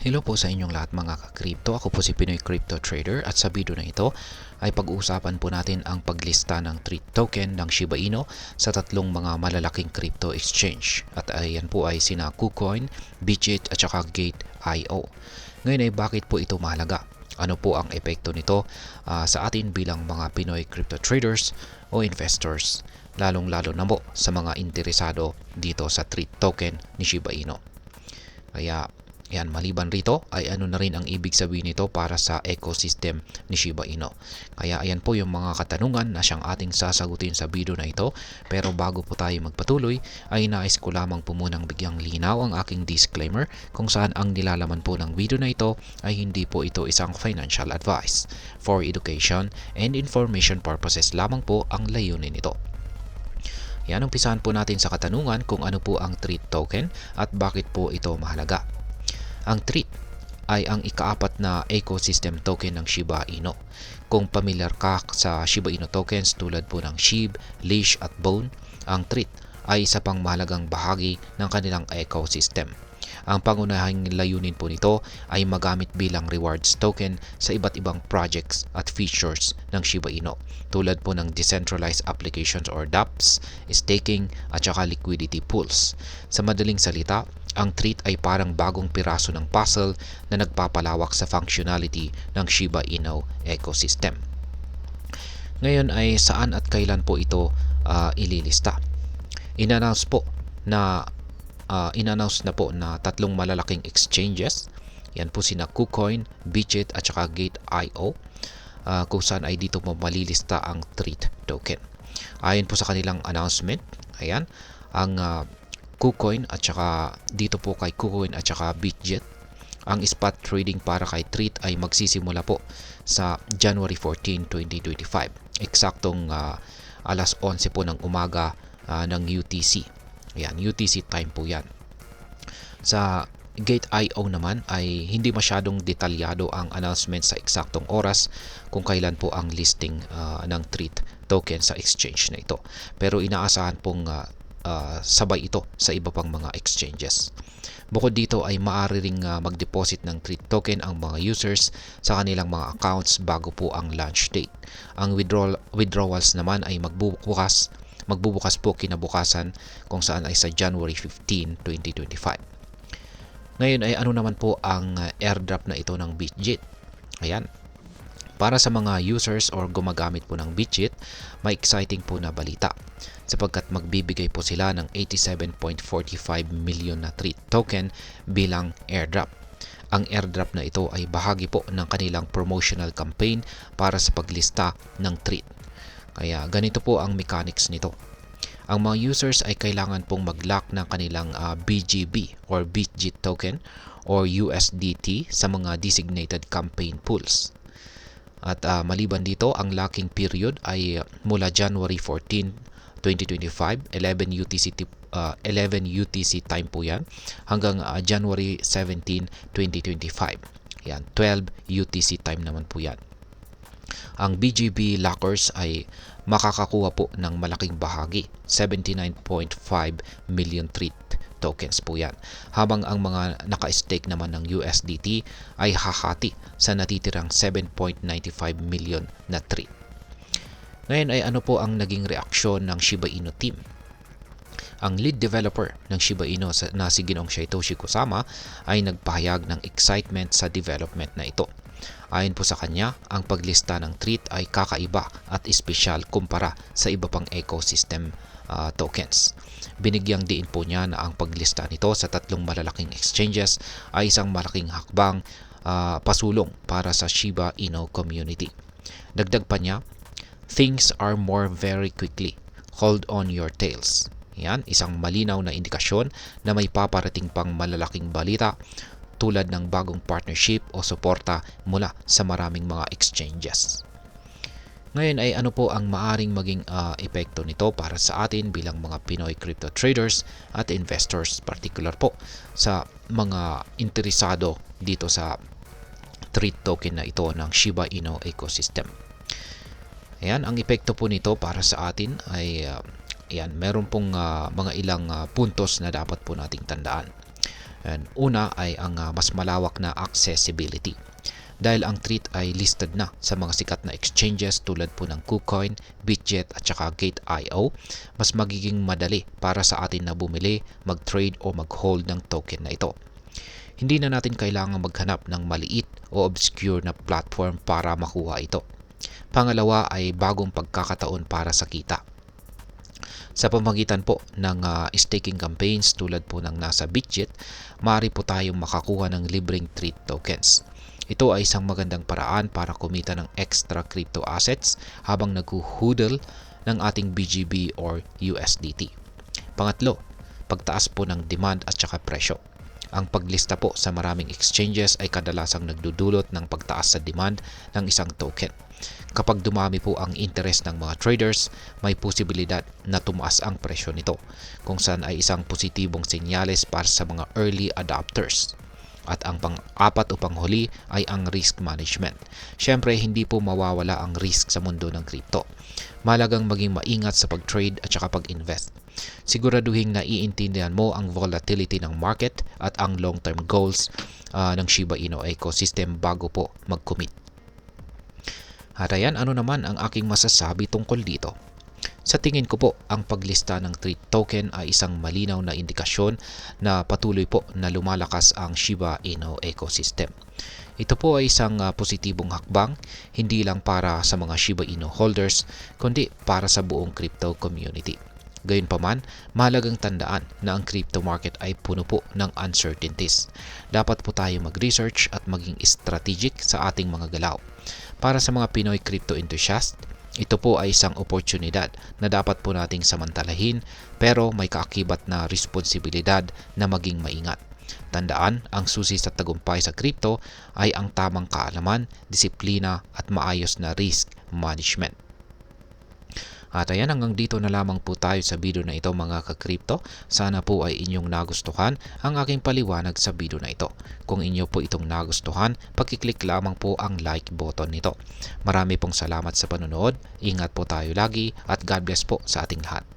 Hello po sa inyong lahat mga ka-crypto. Ako po si Pinoy Crypto Trader at sa video na ito ay pag-uusapan po natin ang paglista ng TREAT token ng Shiba Inu sa tatlong mga malalaking crypto exchange. At ayan po ay sina KuCoin, Bitkit at saka Gate.io. Ngayon ay bakit po ito mahalaga? Ano po ang epekto nito sa atin bilang mga Pinoy Crypto Traders o investors? Lalong-lalo na po sa mga interesado dito sa TREAT token ni Shiba Inu. Kaya yan, maliban rito ay ano na rin ang ibig sabihin nito para sa ecosystem ni Shiba Inu. Kaya ayan po yung mga katanungan na siyang ating sasagutin sa video na ito. Pero bago po tayo magpatuloy ay nais ko lamang po munang bigyang linaw ang aking disclaimer kung saan ang nilalaman po ng video na ito ay hindi po ito isang financial advice. For education and information purposes lamang po ang layunin nito. Yan, umpisahan po natin sa katanungan kung ano po ang TREAT token at bakit po ito mahalaga. Ang TREAT ay ang ikaapat na ecosystem token ng Shiba Inu. Kung pamilyar ka sa Shiba Inu tokens tulad po ng SHIB, Leash at Bone, ang TREAT ay isa pang mahalagang bahagi ng kanilang ecosystem. Ang pangunahing layunin po nito ay magamit bilang rewards token sa iba't ibang projects at features ng Shiba Inu tulad po ng decentralized applications or dApps, staking at saka liquidity pools. Sa madaling salita, ang TREAT ay parang bagong piraso ng puzzle na nagpapalawak sa functionality ng Shiba Inu ecosystem. Ngayon ay saan at kailan po ito ililista? Inannounce na po na tatlong malalaking exchanges. Yan po sina KuCoin, Bitkit at saka Gate.io kung saan ay dito mo malilista ang TREAT token. Ayon po sa kanilang announcement, ayan, ang KuCoin at saka dito po kay KuCoin at saka Bitkit, ang spot trading para kay TREAT ay magsisimula po sa January 14, 2025. Eksaktong alas 11 po ng umaga ng UTC. Ayan, UTC time po yan. Sa Gate.io naman ay hindi masyadong detalyado ang announcement sa eksaktong oras kung kailan po ang listing ng TREAT token sa exchange na ito. Pero inaasahan pong sabay ito sa iba pang mga exchanges. Bukod dito ay maaari ring mag-deposit ng TREAT token ang mga users sa kanilang mga accounts bago po ang launch date. Ang withdrawals naman ay magbubukas po kinabukasan kung saan ay sa January 15, 2025. Ngayon ay ano naman po ang airdrop na ito ng Bitkit? Ayan. Para sa mga users or gumagamit po ng Bitkit, may exciting po na balita sapagkat magbibigay po sila ng 87.45 million na TREAT token bilang airdrop. Ang airdrop na ito ay bahagi po ng kanilang promotional campaign para sa paglista ng TREAT. Kaya ganito po ang mechanics nito. Ang mga users ay kailangan pong mag-lock ng kanilang BGB or Bitkit token or USDT sa mga designated campaign pools. At maliban dito, ang locking period ay mula January 14, 2025, 11 UTC time po yan, hanggang January 17, 2025. Yan, 12 UTC time naman po yan. Ang BGB lockers ay makakakuha po ng malaking bahagi, 79.5 million TREAT tokens po yan. Habang ang mga naka-stake naman ng USDT ay hahati sa natitirang 7.95 million na TREAT. Ngayon ay ano po ang naging reaksyon ng Shiba Inu team? Ang lead developer ng Shiba Inu na si Ginoong Satoshi Kusama ay nagpahayag ng excitement sa development na ito. Ayon po sa kanya, ang paglista ng TREAT ay kakaiba at espesyal kumpara sa iba pang ecosystem tokens. Binigyang diin po niya na ang paglista nito sa tatlong malalaking exchanges ay isang malaking hakbang pasulong para sa Shiba Inu community. Dagdag pa niya, things are more very quickly. Hold on your tails. Yan, isang malinaw na indikasyon na may paparating pang malalaking balita tulad ng bagong partnership o suporta mula sa maraming mga exchanges. Ngayon ay ano po ang maaring maging epekto nito para sa atin bilang mga Pinoy crypto traders at investors, particular po sa mga interesado dito sa TREAT token na ito ng Shiba Inu ecosystem. Ayan, ang epekto po nito para sa atin ay meron pong mga ilang puntos na dapat po nating tandaan. And una ay ang mas malawak na accessibility. Dahil ang Treat ay listed na sa mga sikat na exchanges tulad po ng KuCoin, Bitget at saka Gate.io, mas magiging madali para sa atin na bumili, mag-trade o mag-hold ng token na ito. Hindi na natin kailangang maghanap ng maliit o obscure na platform para makuha ito. Pangalawa ay bagong pagkakataon para sa kita. Sa pamamagitan po ng staking campaigns tulad po ng nasa Bitget, maaari po tayong makakuha ng libreng Treat tokens. Ito ay isang magandang paraan para kumita ng extra crypto assets habang naghuhudol ng ating BGB or USDT. Pangatlo, pagtaas po ng demand at saka presyo. Ang paglista po sa maraming exchanges ay kadalasang nagdudulot ng pagtaas sa demand ng isang token. Kapag dumami po ang interest ng mga traders, may posibilidad na tumaas ang presyo nito, kung saan ay isang positibong senyales para sa mga early adopters. At ang pang-apat o panghuli ay ang risk management. Siyempre, hindi po mawawala ang risk sa mundo ng crypto. Mahalagang maging maingat sa pag-trade at saka pag-invest. Siguraduhin na iintindihan mo ang volatility ng market at ang long-term goals ng Shiba Inu ecosystem bago po mag-commit. At ayan, ano naman ang aking masasabi tungkol dito? Sa tingin ko po, ang paglista ng Treat token ay isang malinaw na indikasyon na patuloy po na lumalakas ang Shiba Inu ecosystem. Ito po ay isang positibong hakbang, hindi lang para sa mga Shiba Inu holders, kundi para sa buong crypto community. Gayunpaman, mahalagang tandaan na ang crypto market ay puno po ng uncertainties. Dapat po tayo mag-research at maging strategic sa ating mga galaw. Para sa mga Pinoy crypto enthusiast, ito po ay isang oportunidad na dapat po nating samantalahin, pero may kaakibat na responsibilidad na maging maingat. Tandaan, ang susi sa tagumpay sa crypto ay ang tamang kaalaman, disiplina at maayos na risk management. At ayan, hanggang dito na lamang po tayo sa video na ito mga ka-crypto. Sana po ay inyong nagustuhan ang aking paliwanag sa video na ito. Kung inyo po itong nagustuhan, pakiclick lamang po ang like button nito. Marami pong salamat sa panonood. Ingat po tayo lagi at God bless po sa ating lahat.